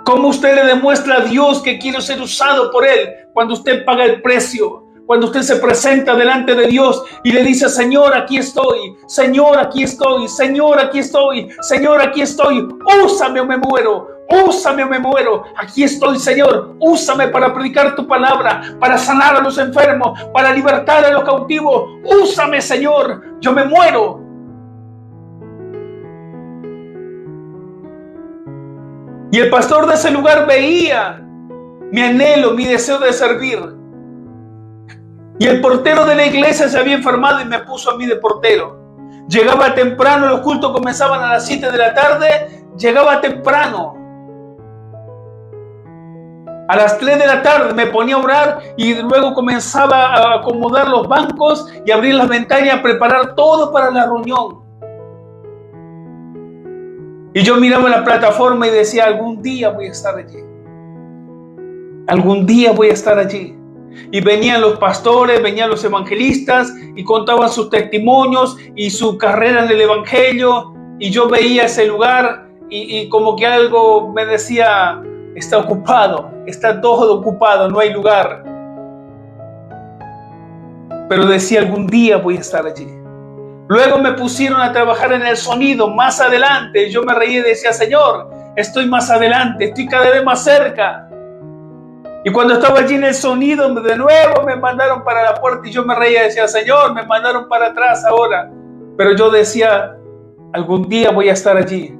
¿Cómo usted le demuestra a Dios que quiere ser usado por Él? Cuando usted paga el precio. Cuando usted se presenta delante de Dios y le dice, Señor, aquí estoy, Señor, aquí estoy, Señor, aquí estoy, Señor, aquí estoy, úsame o me muero, úsame o me muero, aquí estoy, Señor, úsame para predicar tu palabra, para sanar a los enfermos, para libertar a los cautivos, úsame, Señor, yo me muero. Y el pastor de ese lugar veía mi anhelo, mi deseo de servir. Y el portero de la iglesia se había enfermado y me puso a mí de portero. Llegaba temprano, los cultos comenzaban a las 7 de la tarde, llegaba temprano. A las 3 de la tarde me ponía a orar y luego comenzaba a acomodar los bancos y abrir las ventanas y a preparar todo para la reunión. Y yo miraba la plataforma y decía, algún día voy a estar allí. Algún día voy a estar allí. Y venían los pastores, venían los evangelistas y contaban sus testimonios y su carrera en el evangelio. Y yo veía ese lugar y como que algo me decía, está ocupado, está todo ocupado, no hay lugar. Pero decía, algún día voy a estar allí. Luego me pusieron a trabajar en el sonido más adelante. Yo me reía y decía, Señor, estoy más adelante, estoy cada vez más cerca. Y cuando estaba allí en el sonido, de nuevo me mandaron para la puerta y yo me reía y decía, Señor, me mandaron para atrás ahora. Pero yo decía, algún día voy a estar allí.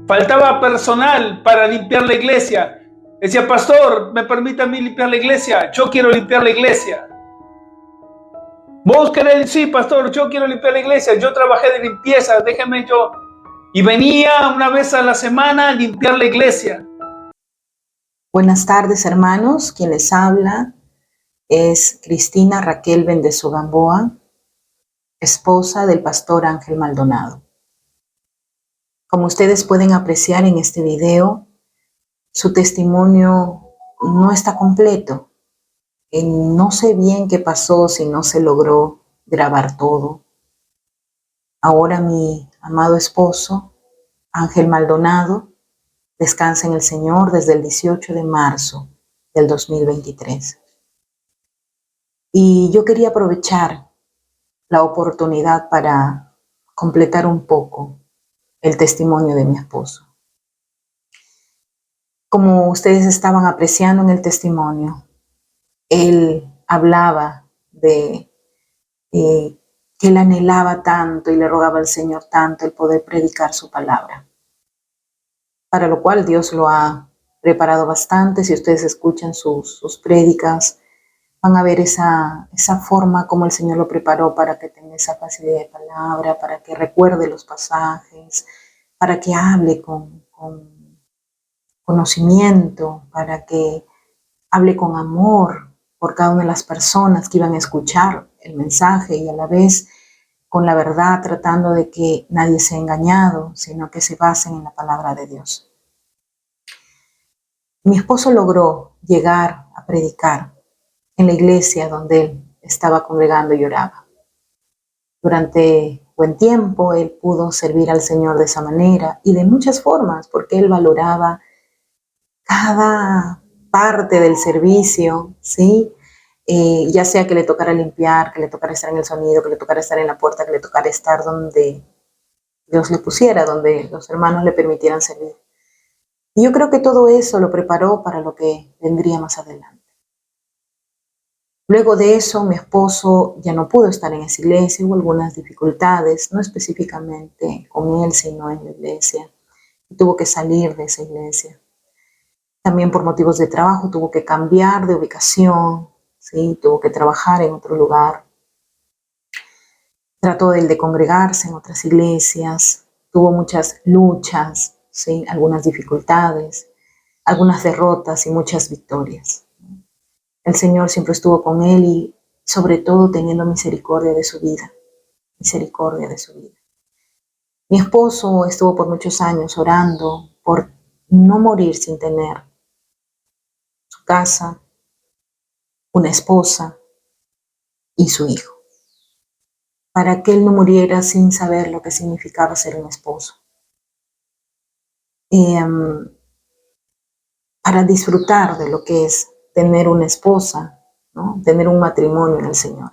Faltaba personal para limpiar la iglesia. Decía, pastor, ¿me permite a mí limpiar la iglesia? Yo quiero limpiar la iglesia. ¿Vos querés? Sí, pastor, yo quiero limpiar la iglesia. Yo trabajé de limpieza, déjeme yo. Y venía una vez a la semana a limpiar la iglesia. Buenas tardes, hermanos. Quien les habla es Cristina Raquel Bendezo Gamboa, esposa del pastor Ángel Maldonado. Como ustedes pueden apreciar en este video, su testimonio no está completo. No sé bien qué pasó, si no se logró grabar todo. Ahora mi amado esposo, Ángel Maldonado, descansa en el Señor desde el 18 de marzo del 2023. Y yo quería aprovechar la oportunidad para completar un poco el testimonio de mi esposo. Como ustedes estaban apreciando en el testimonio, él hablaba de que él anhelaba tanto y le rogaba al Señor tanto el poder predicar su palabra, para lo cual Dios lo ha preparado bastante. Si ustedes escuchan sus prédicas, van a ver esa forma como el Señor lo preparó para que tenga esa facilidad de palabra, para que recuerde los pasajes, para que hable con conocimiento, para que hable con amor por cada una de las personas que iban a escuchar el mensaje y a la vez con la verdad, tratando de que nadie sea engañado, sino que se basen en la palabra de Dios. Mi esposo logró llegar a predicar en la iglesia donde él estaba congregando y oraba. Durante buen tiempo él pudo servir al Señor de esa manera y de muchas formas, porque él valoraba cada parte del servicio, ¿sí? Ya sea que le tocara limpiar, que le tocara estar en el sonido, que le tocara estar en la puerta, que le tocara estar donde Dios le pusiera, donde los hermanos le permitieran servir. Y yo creo que todo eso lo preparó para lo que vendría más adelante. Luego de eso, mi esposo ya no pudo estar en esa iglesia, hubo algunas dificultades, no específicamente con él, sino en la iglesia. Y tuvo que salir de esa iglesia. También por motivos de trabajo tuvo que cambiar de ubicación, ¿sí? Tuvo que trabajar en otro lugar. Trató de congregarse en otras iglesias, tuvo muchas luchas, ¿sí? Algunas dificultades, algunas derrotas y muchas victorias. El Señor siempre estuvo con él y sobre todo teniendo misericordia de su vida, misericordia de su vida. Mi esposo estuvo por muchos años orando por no morir sin tener su casa, una esposa y su hijo, para que él no muriera sin saber lo que significaba ser un esposo. Para disfrutar de lo que es tener una esposa, ¿no? Tener un matrimonio en el Señor.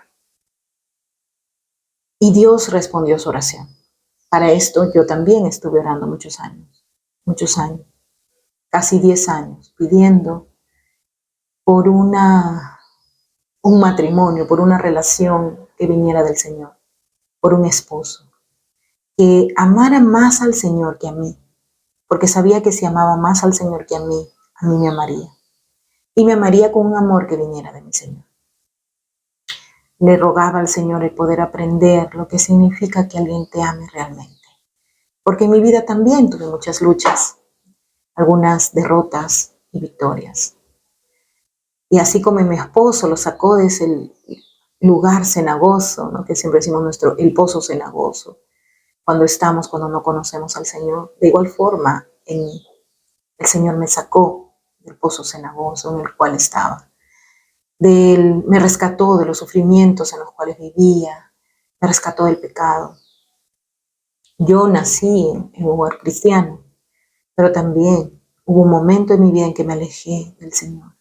Y Dios respondió su oración. Para esto yo también estuve orando muchos años, casi 10 años, pidiendo por un matrimonio, por una relación que viniera del Señor, por un esposo, que amara más al Señor que a mí, porque sabía que si amaba más al Señor que a mí me amaría. Y me amaría con un amor que viniera de mi Señor. Le rogaba al Señor el poder aprender lo que significa que alguien te ame realmente. Porque en mi vida también tuve muchas luchas, algunas derrotas y victorias. Y así como mi esposo lo sacó de ese lugar cenagoso, ¿no? Que siempre decimos el pozo cenagoso, cuando no conocemos al Señor, de igual forma el Señor me sacó del pozo cenagoso en el cual estaba. Me rescató de los sufrimientos en los cuales vivía, me rescató del pecado. Yo nací en un hogar cristiano, pero también hubo un momento en mi vida en que me alejé del Señor,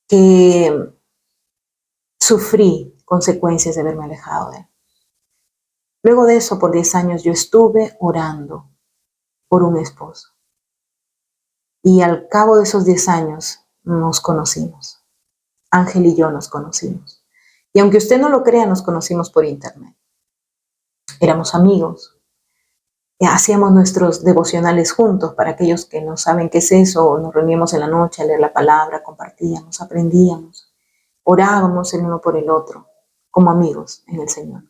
que sufrí consecuencias de haberme alejado de Él. Luego de eso, por 10 años, yo estuve orando por un esposo. Y al cabo de esos 10 años nos conocimos. Ángel y yo nos conocimos. Y aunque usted no lo crea, nos conocimos por internet. Éramos amigos. Hacíamos nuestros devocionales juntos. Para aquellos que no saben qué es eso, nos reuníamos en la noche a leer la palabra, compartíamos, aprendíamos. Orábamos el uno por el otro, como amigos en el Señor.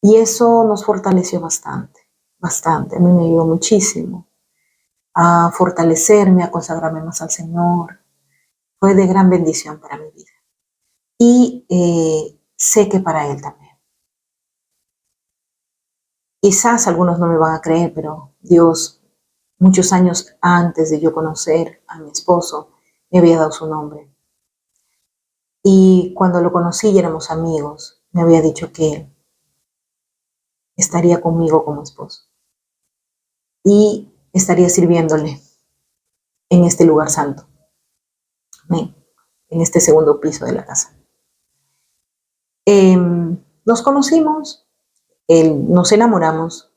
Y eso nos fortaleció bastante, bastante. A mí me ayudó muchísimo a fortalecerme, a consagrarme más al Señor. Fue de gran bendición para mi vida. Y sé que para Él también. Quizás algunos no me van a creer, pero Dios, muchos años antes de yo conocer a mi esposo, me había dado su nombre. Y cuando lo conocí y éramos amigos, me había dicho que Él estaría conmigo como esposo. Y estaría sirviéndole en este lugar santo. Amén. En este segundo piso de la casa. Nos conocimos, nos enamoramos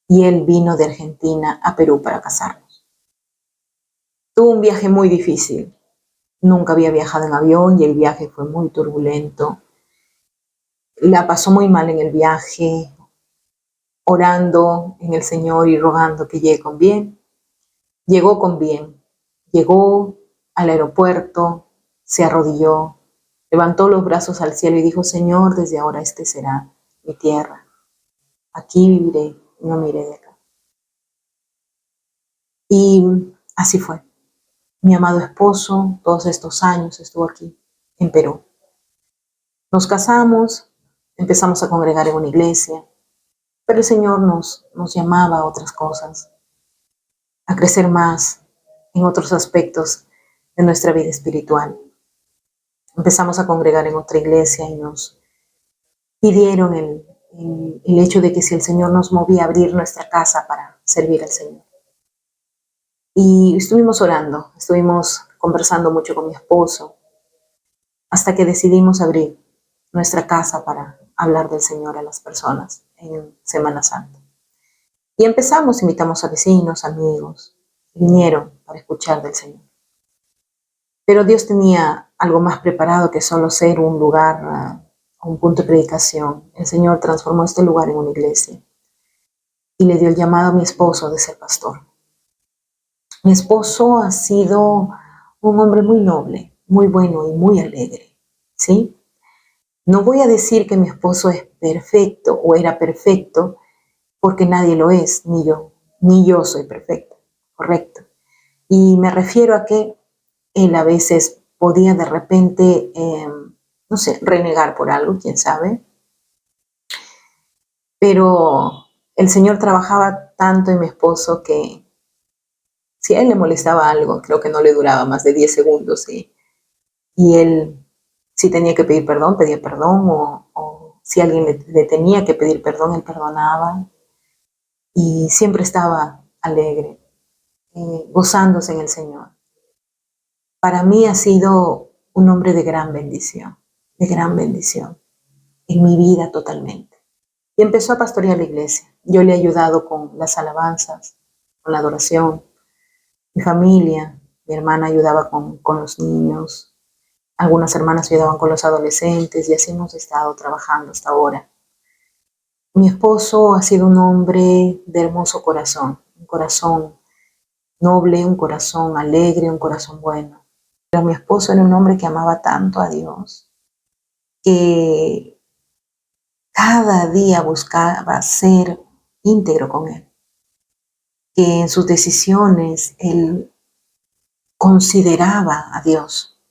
y él vino de Argentina a Perú para casarnos. Tuvo un viaje muy difícil. Nunca había viajado en avión y el viaje fue muy turbulento. La pasó muy mal en el viaje, orando en el Señor y rogando que llegue con bien. Llegó con bien. Llegó al aeropuerto, se arrodilló, levantó los brazos al cielo y dijo: Señor, desde ahora este será mi tierra. Aquí viviré y no me iré de acá. Y así fue. Mi amado esposo, todos estos años estuvo aquí, en Perú. Nos casamos, empezamos a congregar en una iglesia, pero el Señor nos llamaba a otras cosas, a crecer más en otros aspectos de nuestra vida espiritual. Empezamos a congregar en otra iglesia y nos pidieron el hecho de que si el Señor nos movía a abrir nuestra casa para servir al Señor. Y estuvimos orando, estuvimos conversando mucho con mi esposo, hasta que decidimos abrir nuestra casa para hablar del Señor a las personas en Semana Santa. Y empezamos, invitamos a vecinos, amigos, vinieron para escuchar del Señor. Pero Dios tenía algo más preparado que solo ser un lugar, un punto de predicación. El Señor transformó este lugar en una iglesia y le dio el llamado a mi esposo de ser pastor. Mi esposo ha sido un hombre muy noble, muy bueno y muy alegre, ¿sí? No voy a decir que mi esposo es perfecto o era perfecto, porque nadie lo es, ni yo soy perfecta, correcto. Y me refiero a que él a veces podía de repente, no sé, renegar por algo, quién sabe. Pero el Señor trabajaba tanto en mi esposo que si a él le molestaba algo, creo que no le duraba más de 10 segundos. Y él, si tenía que pedir perdón, pedía perdón, o si alguien le tenía que pedir perdón, él perdonaba. Y siempre estaba alegre, gozándose en el Señor. Para mí ha sido un hombre de gran bendición en mi vida totalmente. Y empezó a pastorear la iglesia. Yo le he ayudado con las alabanzas, con la adoración. Mi familia, mi hermana ayudaba con los niños, algunas hermanas ayudaban con los adolescentes y así hemos estado trabajando hasta ahora. Mi esposo ha sido un hombre de hermoso corazón, un corazón noble, un corazón alegre, un corazón bueno. Pero mi esposo era un hombre que amaba tanto a Dios que cada día buscaba ser íntegro con Él, que en sus decisiones Él consideraba a Dios,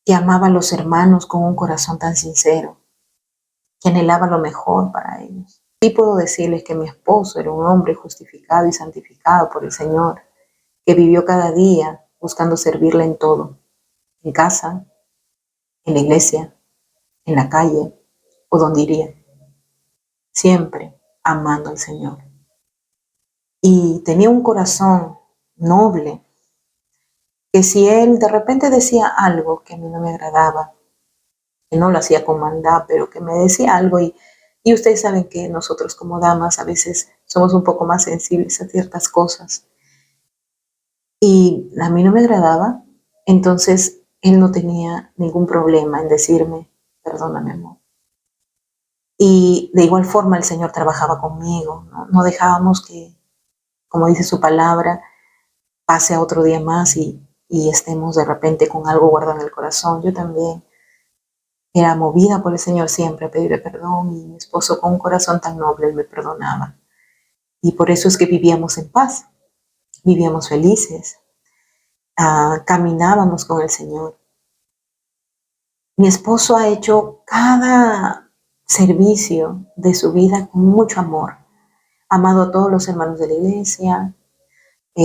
que amaba a los hermanos con un corazón tan sincero, que anhelaba lo mejor para ellos. Sí puedo decirles que mi esposo era un hombre justificado y santificado por el Señor, que vivió cada día buscando servirle en todo, en casa, en la iglesia, en la calle o donde iría, siempre amando al Señor. Y tenía un corazón noble, que si él de repente decía algo que a mí no me agradaba, que no lo hacía con maldad, pero que me decía algo y ustedes saben que nosotros como damas a veces somos un poco más sensibles a ciertas cosas y a mí no me agradaba, entonces él no tenía ningún problema en decirme, perdóname amor. Y de igual forma el Señor trabajaba conmigo, no dejábamos que, como dice su palabra, pase a otro día más y estemos de repente con algo guardado en el corazón. Yo también era movida por el Señor siempre a pedirle perdón y mi esposo con un corazón tan noble él me perdonaba. Y por eso es que vivíamos en paz, vivíamos felices, caminábamos con el Señor. Mi esposo ha hecho cada servicio de su vida con mucho amor. Ha amado a todos los hermanos de la iglesia,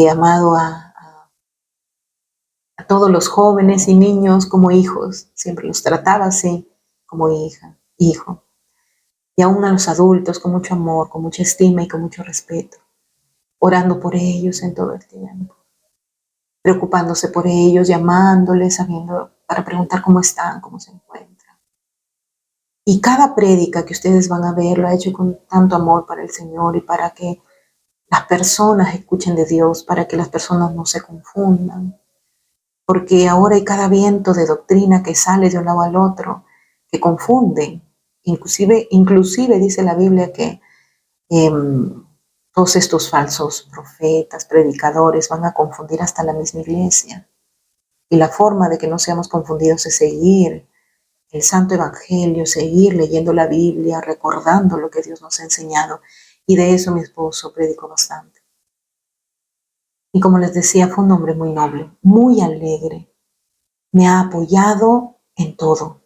amado a todos los jóvenes y niños como hijos. Siempre los trataba así, como hija, hijo. Y aún a los adultos con mucho amor, con mucha estima y con mucho respeto. Orando por ellos en todo el tiempo. Preocupándose por ellos, llamándoles, sabiendo, para preguntar cómo están, cómo se encuentran. Y cada prédica que ustedes van a ver lo ha hecho con tanto amor para el Señor y para que las personas escuchen de Dios, para que las personas no se confundan. Porque ahora hay cada viento de doctrina que sale de un lado al otro, que confunden. Inclusive dice la Biblia que todos estos falsos profetas, predicadores, van a confundir hasta la misma iglesia. Y la forma de que no seamos confundidos es seguir el Santo Evangelio, seguir leyendo la Biblia, recordando lo que Dios nos ha enseñado. Y de eso mi esposo predicó bastante. Y como les decía, fue un hombre muy noble, muy alegre. Me ha apoyado en todo.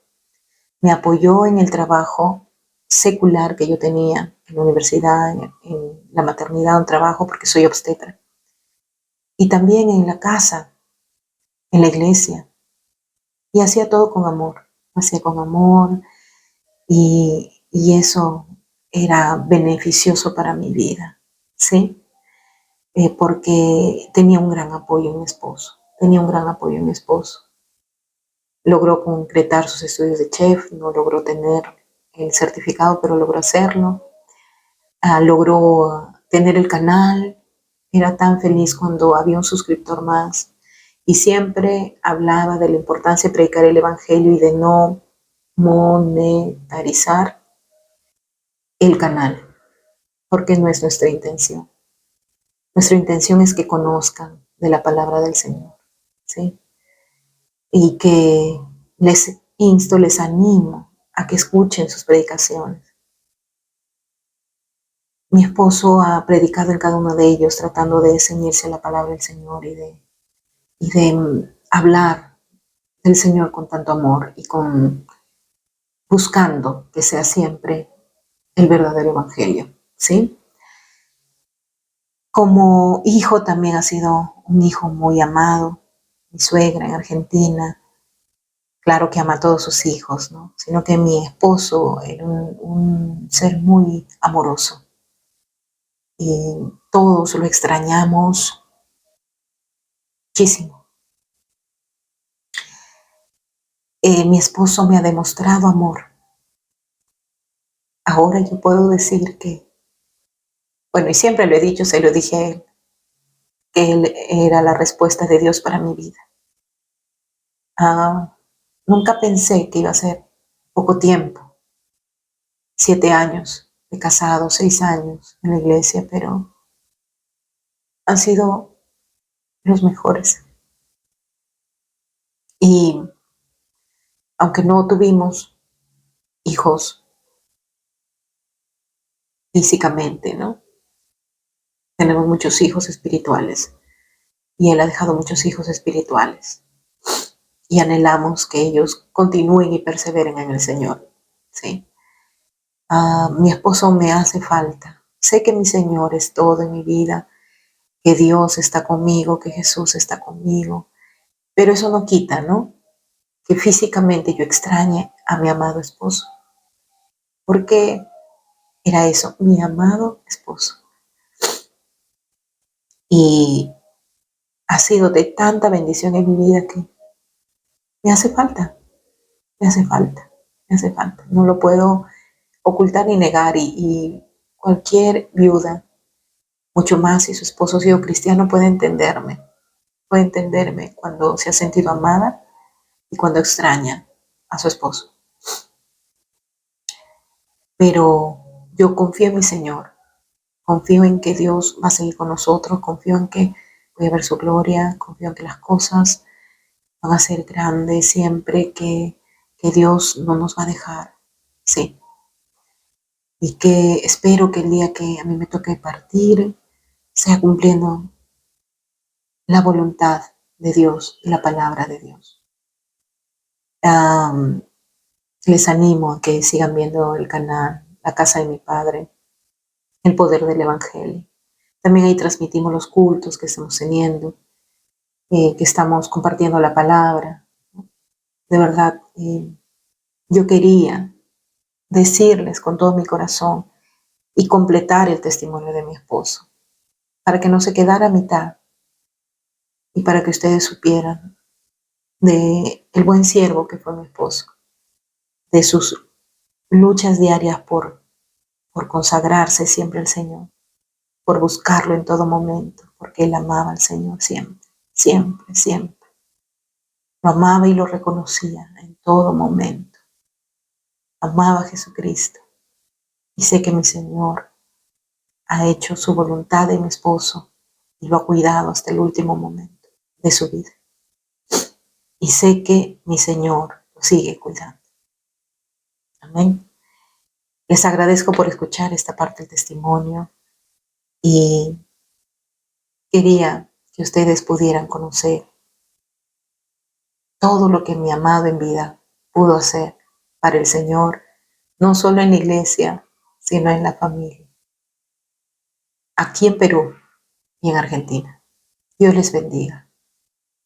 Me apoyó en el trabajo secular que yo tenía en la universidad, en la maternidad, un trabajo porque soy obstetra. Y también en la casa, en la iglesia. Y hacía todo con amor. Hacía con amor y eso era beneficioso para mi vida, ¿sí? Porque tenía un gran apoyo en mi esposo. Tenía un gran apoyo en mi esposo. Logró concretar sus estudios de chef, no logró tener el certificado, pero logró hacerlo. Logró tener el canal. Era tan feliz cuando había un suscriptor más y siempre hablaba de la importancia de predicar el evangelio y de no monetarizar el canal, porque no es nuestra intención. Nuestra intención es que conozcan de la palabra del Señor, ¿sí? Y que les insto, les animo a que escuchen sus predicaciones. Mi esposo ha predicado en cada uno de ellos tratando de ceñirse a la palabra del Señor y de hablar del Señor con tanto amor y buscando que sea siempre el verdadero evangelio, ¿sí? Como hijo también ha sido un hijo muy amado. Mi suegra en Argentina, claro que ama a todos sus hijos, ¿no? Sino que mi esposo era un ser muy amoroso y todos lo extrañamos muchísimo. Mi esposo me ha demostrado amor. Ahora yo puedo decir que, bueno, y siempre lo he dicho, se lo dije a él, que él era la respuesta de Dios para mi vida. Nunca pensé que iba a ser poco tiempo, 7 años de casado, 6 años en la iglesia, pero han sido los mejores. Y aunque no tuvimos hijos físicamente, ¿no? Tenemos muchos hijos espirituales y Él ha dejado muchos hijos espirituales y anhelamos que ellos continúen y perseveren en el Señor, ¿sí? Mi esposo me hace falta. Sé que mi Señor es todo en mi vida, que Dios está conmigo, que Jesús está conmigo, pero eso no quita, ¿no? Que físicamente yo extrañe a mi amado esposo, porque era eso, mi amado esposo. Y ha sido de tanta bendición en mi vida que me hace falta, me hace falta, me hace falta. No lo puedo ocultar ni negar y cualquier viuda, mucho más si su esposo ha sido cristiano, puede entenderme cuando se ha sentido amada y cuando extraña a su esposo. Pero yo confío en mi Señor, confío en que Dios va a seguir con nosotros, confío en que voy a ver su gloria, confío en que las cosas van a ser grandes siempre, que Dios no nos va a dejar, sí. Y que espero que el día que a mí me toque partir sea cumpliendo la voluntad de Dios y la palabra de Dios. Les animo a que sigan viendo el canal La Casa de mi Padre, El Poder del Evangelio. También ahí transmitimos los cultos que estamos teniendo, que estamos compartiendo la palabra. De verdad, yo quería decirles con todo mi corazón y completar el testimonio de mi esposo, para que no se quedara a mitad y para que ustedes supieran de el buen siervo que fue mi esposo, de sus luchas diarias por consagrarse siempre al Señor, por buscarlo en todo momento, porque él amaba al Señor siempre, siempre, siempre. Lo amaba y lo reconocía en todo momento. Amaba a Jesucristo. Y sé que mi Señor ha hecho su voluntad de mi esposo y lo ha cuidado hasta el último momento de su vida. Y sé que mi Señor lo sigue cuidando. Amén. Les agradezco por escuchar esta parte del testimonio y quería que ustedes pudieran conocer todo lo que mi amado en vida pudo hacer para el Señor, no solo en la iglesia, sino en la familia, aquí en Perú y en Argentina. Dios les bendiga.